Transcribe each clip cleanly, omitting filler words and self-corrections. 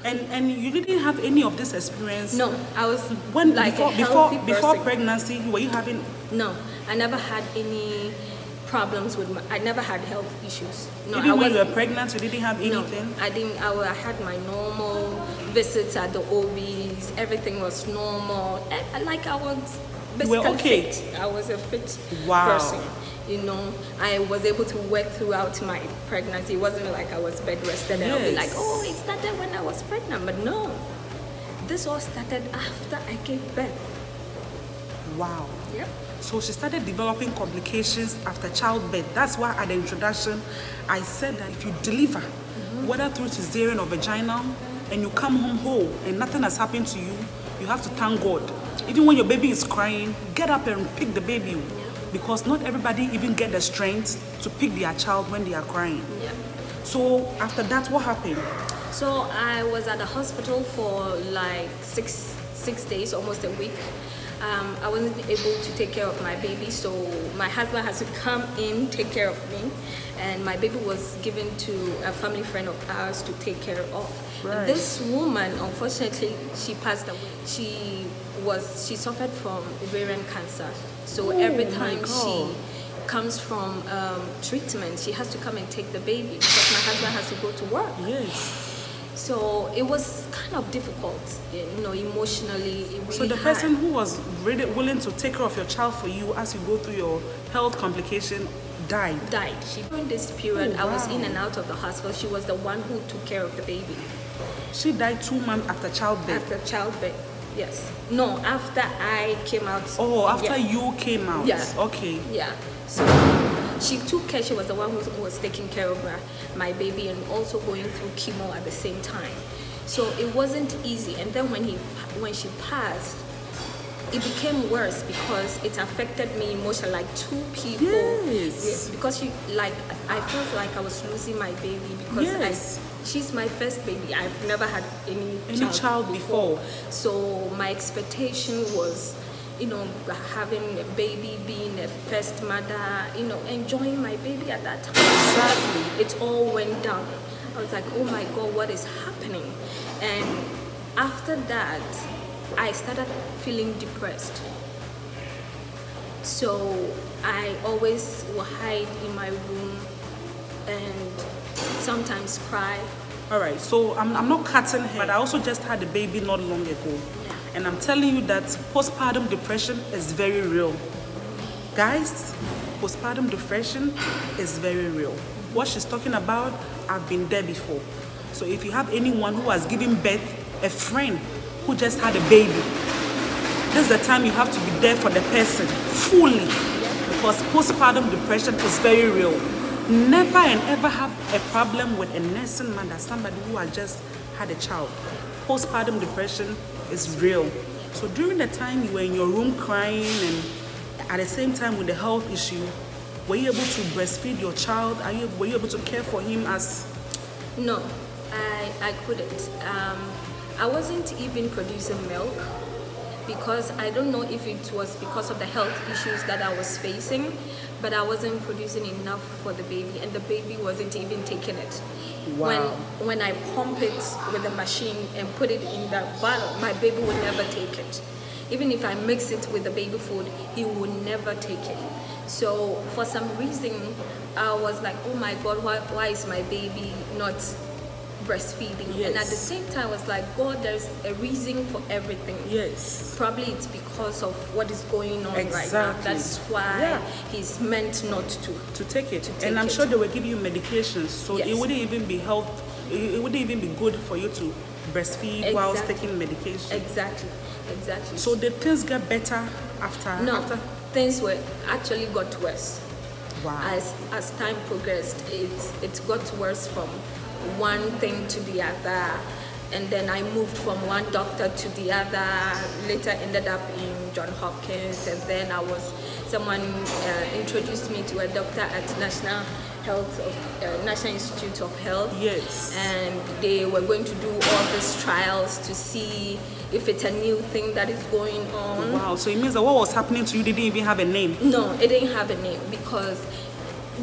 And you didn't have any of this experience? No, I was When like a healthy before person. pregnancy, were you having? No, I never had any problems with I never had health issues. No, Even I when you was were pregnant, you didn't have no, anything? I didn't. I had my normal visits at the OBs. Everything was normal. Like I was You were basically okay? fit. I was a fit Wow. person. You know, I was able to work throughout my pregnancy. It wasn't like I was bed rested and I'll be Yes. like, oh, it started when I was pregnant. But no, this all started after I gave birth. Wow. Yep. So she started developing complications after childbirth. That's why at the introduction, I said that if you deliver, whether through cesarean or vaginal, and you come home whole and nothing has happened to you, you have to thank God. Even when your baby is crying, get up and pick the baby. Because not everybody even get the strength to pick their child when they are crying. Yeah. So after that, what happened? So I was at the hospital for like six days, almost a week. I wasn't able to take care of my baby, so my husband has to come in, take care of me, and my baby was given to a family friend of ours to take care of. Right. This woman, unfortunately, she passed away. She suffered from ovarian cancer, so every my time God. she comes from treatment, she has to come and take the baby because my husband has to go to work. Yes. So it was kind of difficult, emotionally. It really So the hard. person who was really willing to take care of your child for you as you go through your health complication died. died. During this period, Oh, I was wow. in and out of the hospital. She was the one who took care of the baby She died 2 months after childbirth. after childbirth. Yes. No, after I came out. Oh, after Yeah. you came out. Yeah. Okay. Yeah. So she took care. She was the one who was taking care of my baby and also going through chemo at the same time. So it wasn't easy. And then when she passed, it became worse because it affected me emotionally, like two people. Yes. Because I felt like I was losing my baby because Yes. she's my first baby. I've never had any child before. So my expectation was, having a baby, being a first mother, enjoying my baby at that time. Exactly. It all went down. I was like, oh my God, what is happening? And after that, I started feeling depressed. So I always will hide in my room and sometimes cry. All right. So I'm not cutting hair, but I also just had a baby not long ago. Yeah. And I'm telling you that postpartum depression is very real. Guys, postpartum depression is very real. What she's talking about, I've been there before. So if you have anyone who has given birth, a friend who just had a baby, this is the time you have to be there for the person fully. Because postpartum depression is very real. Never and ever have a problem with a nursing mother, somebody who has just had a child. Postpartum depression is real. So during the time you were in your room crying and at the same time with the health issue, were you able to breastfeed your child? Were you able to care for him as? No, I couldn't. I wasn't even producing milk because I don't know if it was because of the health issues that I was facing, but I wasn't producing enough for the baby and the baby wasn't even taking it. Wow. When I pump it with the machine and put it in the bottle, my baby would never take it. Even if I mix it with the baby food, he would never take it. So for some reason, I was like, oh my God, why is my baby not breastfeeding? Yes. And at the same time, I was like, God, there's a reason for everything. Yes. Probably it's because of what is going on right now. Exactly. That's why Yeah. he's meant not to. To take it. To take And I'm it. sure they will give you medications, so Yes. it wouldn't even be it wouldn't even be good for you to breastfeed whilst Exactly. taking medication. Exactly. So did things get better after? No, After? things were actually got worse. Wow. As time progressed, it got worse from one thing to the other, and then I moved from one doctor to the other. Later ended up in John Hopkins, and then someone introduced me to a doctor at National Institute of Health. Yes. And they were going to do all these trials to see if it's a new thing that is going on. Wow. So it means that what was happening to you didn't even have a name. No, it didn't have a name because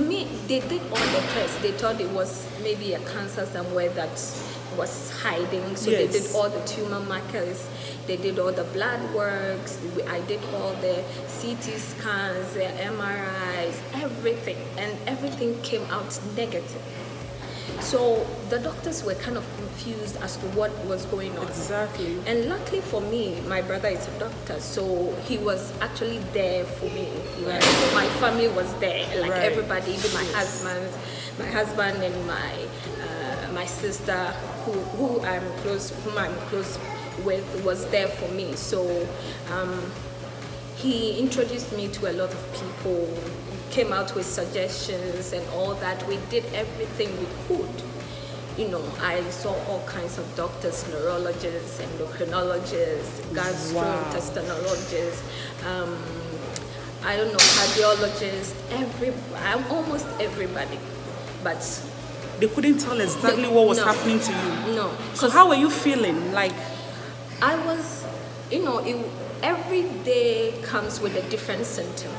they did all the tests. They thought it was maybe a cancer somewhere that was hiding. So they did all the tumor markers. They did all the blood works. I did all the CT scans, the MRIs, everything. And everything came out negative. So the doctors were kind of confused as to what was going on. Exactly. And luckily for me, my brother is a doctor, so he was actually there for me. Right. My family was there, like Right. everybody, even my husband and my sister, whom I'm close with, was there for me. So he introduced me to a lot of people, came out with suggestions and all that. We did everything we could. You know, I saw all kinds of doctors, neurologists, endocrinologists, gastrointestinologists, I don't know, cardiologists, almost everybody. But they couldn't tell exactly what was happening to you. No. So how were you feeling? Like, I was, every day comes with a different symptom.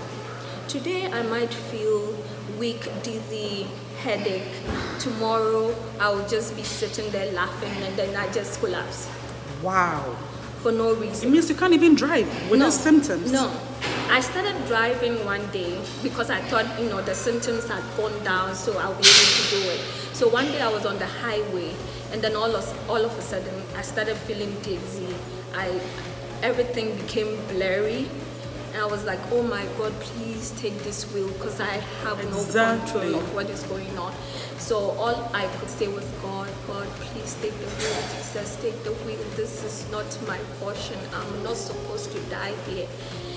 Today I might feel weak, dizzy, headache. Tomorrow I'll just be sitting there laughing and then I just collapse. wow. For no It reason. means you can't even drive with those symptoms. No. I started driving one day because I thought, the symptoms had gone down, so I'll be able to do it. So one day I was on the highway, and then all of a sudden I started feeling dizzy. Everything became blurry, and I was like, oh my God, please take this wheel, because I have no control of what is going on. So all I could say was, God, please take the wheel. Jesus, take the wheel. This is not my portion. I'm not supposed to die here.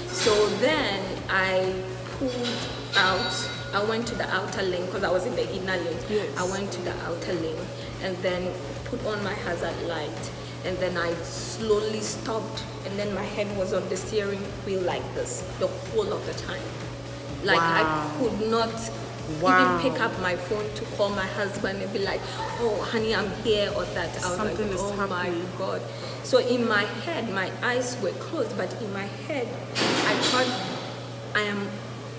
So then I pulled out. I went to the outer lane because I was in the inner lane. Yes. I went to the outer lane and then put on my hazard light. And then I slowly stopped, and then my head was on the steering wheel like this the whole of the time. Like I could not even pick up my phone to call my husband and be like, oh honey, I'm here, or that. I was Something like, is oh happening. my God. So in my head, my eyes were closed, but in my head, I thought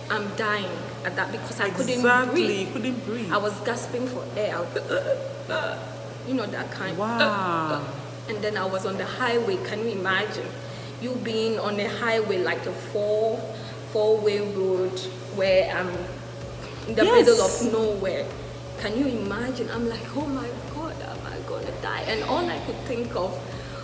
I'm dying at that, because I couldn't breathe. You couldn't breathe. I was gasping for air. That kind. Wow. And then I was on the highway. Can you imagine you being on a highway, like a four-way road, where I'm in the middle of nowhere? Can you imagine? I'm like, oh my God, am I gonna die? And all I could think of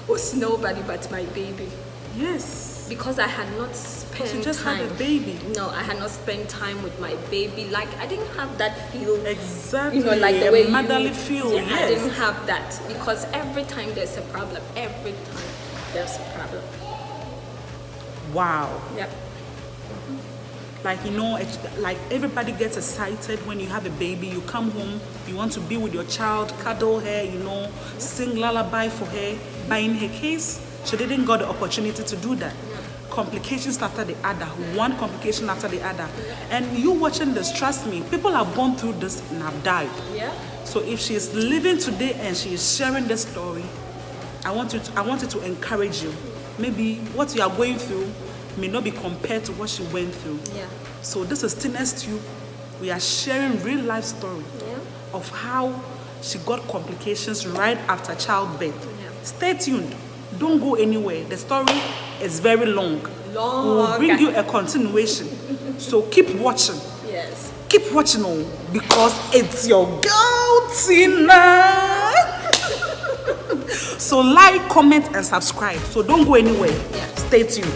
was nobody but my baby. Yes. Because I had not spent You just time. had a baby. No, I had not spent time with my baby. Like, I didn't have that feel. Exactly. Like the way motherly feel. Yeah, Yes. I didn't have that, because every time there's a problem, every time there's a problem. Wow. Yep. Like, like everybody gets excited when you have a baby. You come home, you want to be with your child, cuddle her, sing lullaby for her. But in her case, she didn't get the opportunity to do that. Complications after the other, one complication after the other. And you watching this, trust me, people have gone through this and have died. Yeah. So if she is living today and she is sharing this story, I wanted to encourage you. Maybe what you are going through may not be compared to what she went through. Yeah. So this is Tina's Tube. We are sharing real life story of how she got complications right after childbirth. Yeah. Stay tuned. Don't go anywhere. The story is very long. We will bring you a continuation. So keep watching. Yes. Keep watching on, because it's your girl Tina. So like, comment, and subscribe. So don't go anywhere. Yeah. Stay tuned.